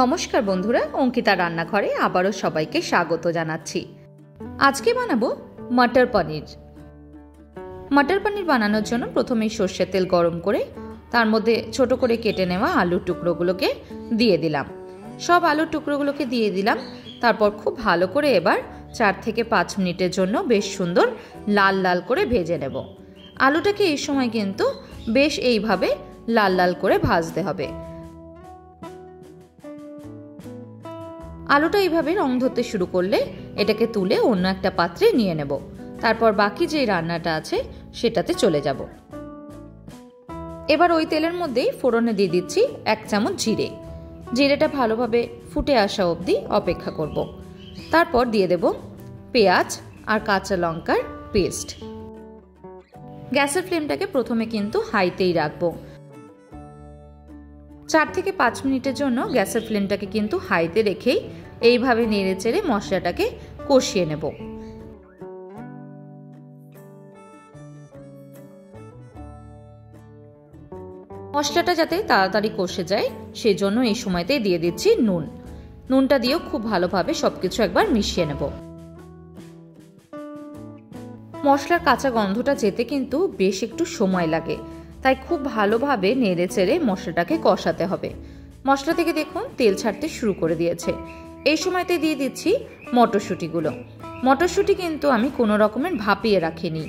নমস্কার বন্ধুরা, অঙ্কিতা রান্নাঘরে আবারও সবাইকে স্বাগত জানাচ্ছি। আজকে বানাবো মটর পনির। মটর পনির বানানোর জন্য প্রথমেই সর্ষের তেল গরম করে তার মধ্যে ছোট করে কেটে নেওয়া আলুর টুকরোগুলোকে দিয়ে দিলাম। সব আলুর টুকরোগুলোকে দিয়ে দিলাম। তারপর খুব ভালো করে এবার 4 থেকে 5 মিনিটের জন্য বেশ সুন্দর লাল লাল করে ভেজে নেব। আলুটাকে এই সময় কিন্তু বেশ এইভাবে লাল লাল করে ভাজতে হবে। আলুটা এইভাবে রং ধরতে শুরু করলে এটাকে তুলে অন্য একটা পাত্রে নিয়ে নেব। তারপর বাকি যে রান্নাটা আছে সেটাতে চলে যাব। এবার ওই তেলের মধ্যেই ফোড়নে দিয়ে দিচ্ছি 1 চামচ জিরে। জিরেটা ভালোভাবে ফুটে আসা অবধি অপেক্ষা করব। তারপর দিয়ে দেব পেঁয়াজ আর কাঁচা লঙ্কার পেস্ট। গ্যাসের ফ্লেমটাকে প্রথমে কিন্তু হাইতেই রাখবো। 4 থেকে 5 মিনিটের জন্য গ্যাসের ফ্লেমটাকে কিন্তু হাইতে রেখেই এইভাবে নেড়ে চেড়ে মশলাটাকে কষিয়ে নেব। মশলাটা যাতে তাড়াতাড়ি কষে যায় সেই জন্য এই সময়তেই দিয়ে দিচ্ছি নুন। নুনটা দিয়েও খুব ভালোভাবে সবকিছু একবার মিশিয়ে নেব। মশলার কাঁচা গন্ধটা যেতে কিন্তু বেশ একটু সময় লাগে, তাই খুব ভালোভাবে নেড়ে চেড়ে মশলাটাকে কষাতে হবে। মশলা থেকে দেখুন তেল ছাড়তে শুরু করে দিয়েছে। এই সময়তে দিয়ে দিচ্ছি মটরশুঁটিগুলো। মটরশুঁটি কিন্তু আমি কোনো রকমের ভাপিয়ে রাখিনি,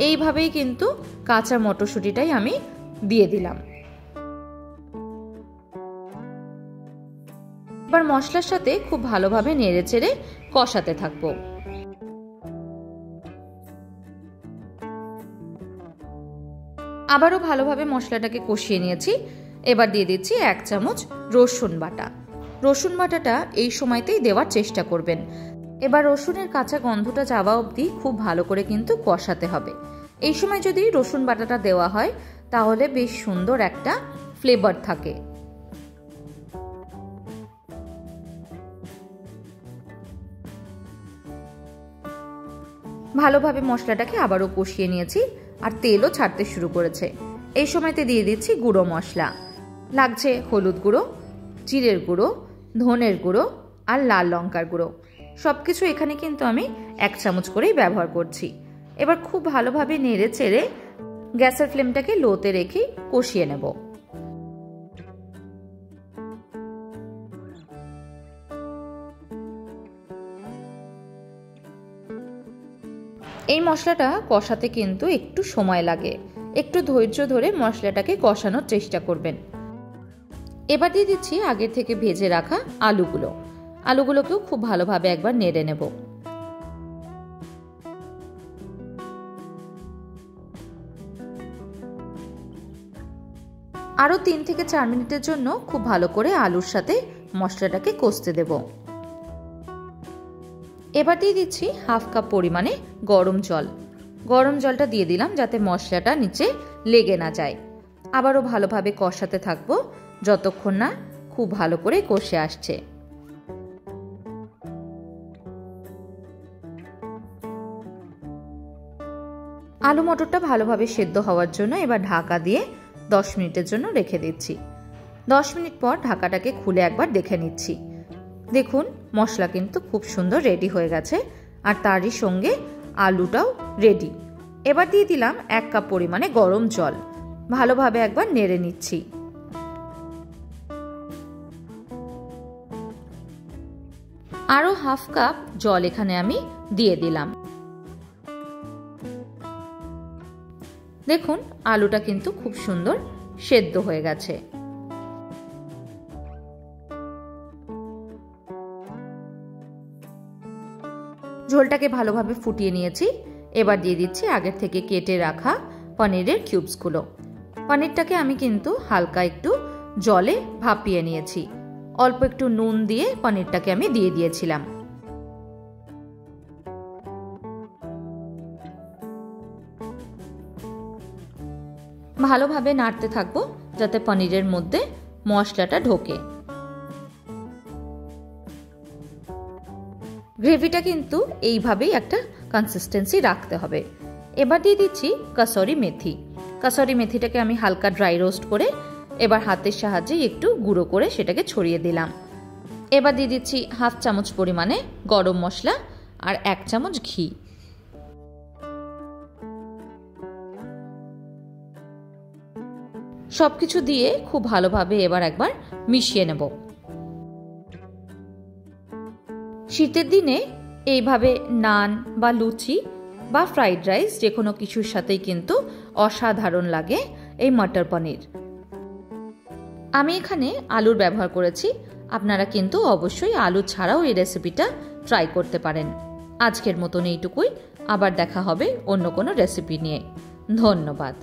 এইভাবেই কিন্তু কাঁচা মটরশুঁটিটাই আমি দিয়ে দিলাম। এবার মশলার সাথে খুব ভালোভাবে নেড়ে চেড়ে কষাতে থাকবো। আবারও ভালোভাবে মশলাটাকে কষিয়ে নিয়েছি। এবার দিয়ে দিচ্ছি 1 চামচ রসুন বাটা। রসুন বাটাটা এই সময়তেই দেওয়ার চেষ্টা করবেন। এবার রসুনের কাঁচা গন্ধটা যাওয়া অবধি খুব ভালো করে কিন্তু কষাতে হবে। এই সময় যদি রসুন বাটাটা দেওয়া হয় তাহলে বেশ সুন্দর একটা ফ্লেভার থাকে। ভালোভাবে মশলাটাকে আবারও কষিয়ে নিয়েছি আর তেলও ছাড়তে শুরু করেছে। এই সময়তে দিয়ে দিচ্ছি গুঁড়ো মশলা। লাগছে হলুদ গুঁড়ো, জিরের গুঁড়ো, ধনের গুঁড়ো আর লাল লঙ্কার গুঁড়ো। সবকিছু এখানে কিন্তু আমি 1 চামচ করেই ব্যবহার করছি। এবার খুব ভালোভাবে নেড়ে চেড়ে গ্যাসের ফ্লেমটাকে লোতে রেখে কষিয়ে নেব। এই মশলাটা কষাতে কিন্তু একটু সময় লাগে, একটু ধৈর্য ধরে মশলাটাকে কষানোর চেষ্টা করবেন। এবার দিয়ে দিচ্ছি আগে থেকে ভেজে রাখা আলুগুলোকেও খুব ভালোভাবে একবার নেড়ে নেব। আরো 3 থেকে 4 মিনিটের জন্য খুব ভালো করে আলুর সাথে মশলাটাকে কষতে দেব। এবার দিয়ে দিচ্ছি 1/2 কাপ পরিমাণে গরম জল। গরম জলটা দিয়ে দিলাম যাতে মশলাটা নিচে লেগে না যায়। আবারও ভালোভাবে কষাতে থাকবো যতক্ষণ না খুব ভালো করে কষে আসছে। আলু মটরটা ভালোভাবে সেদ্ধ হওয়ার জন্য এবার ঢাকা দিয়ে 10 মিনিটের জন্য রেখে দিচ্ছি। 10 মিনিট পর ঢাকাটাকে খুলে একবার দেখে নিচ্ছি। দেখুন মশলা কিন্তু খুব সুন্দর রেডি হয়ে গেছে আর তারই সঙ্গে আলুটাও রেডি। এবার দিয়ে দিলাম 1 কাপ পরিমাণে গরম জল। ভালোভাবে একবার নেড়ে নিচ্ছি। আরো 1/2 কাপ জল এখানে আমি দিয়ে দিলাম। দেখুন আলুটা কিন্তু খুব সুন্দর সেদ্ধ হয়ে গেছে। ঝোলটাকে ভালোভাবে ফুটিয়ে নিয়েছি। এবার দিয়ে দিচ্ছি আগের থেকে কেটে রাখা পনিরের কিউবসগুলো। পনিরটাকে আমি কিন্তু হালকা একটু জলে ভাপিয়ে নিয়েছি। অল্প একটু নুন দিয়ে পনিরটাকে আমি দিয়ে দিয়েছিলাম। ভালোভাবে নাড়তে থাকবো যাতে পনিরের মধ্যে মশলাটা ঢোকে। গ্রেভিটা কিন্তু এইভাবেই একটা কনসিস্টেন্সি রাখতে হবে। এবার দিয়ে দিচ্ছি কাসুরি মেথি। কাসুরি মেথিটাকে আমি হালকা ড্রাই রোস্ট করে এবার হাতের সাহায্যে একটু গুঁড়ো করে সেটাকে ছড়িয়ে দিলাম। এবার দিয়ে দিচ্ছি হাফ চামচ পরিমাণে গরম মশলা আর 1 চামচ ঘি। সবকিছু দিয়ে খুব ভালোভাবে এবার একবার মিশিয়ে নেব। শীতের দিনে এইভাবে নান বা লুচি বা ফ্রাইড রাইস যে কোনো কিছুর সাথেই কিন্তু অসাধারণ লাগে এই মটর পনির। আমি এখানে আলুর ব্যবহার করেছি, আপনারা কিন্তু অবশ্যই আলু ছাড়াও এই রেসিপিটা ট্রাই করতে পারেন। আজকের মতন এইটুকুই, আবার দেখা হবে অন্য কোনো রেসিপি নিয়ে। ধন্যবাদ।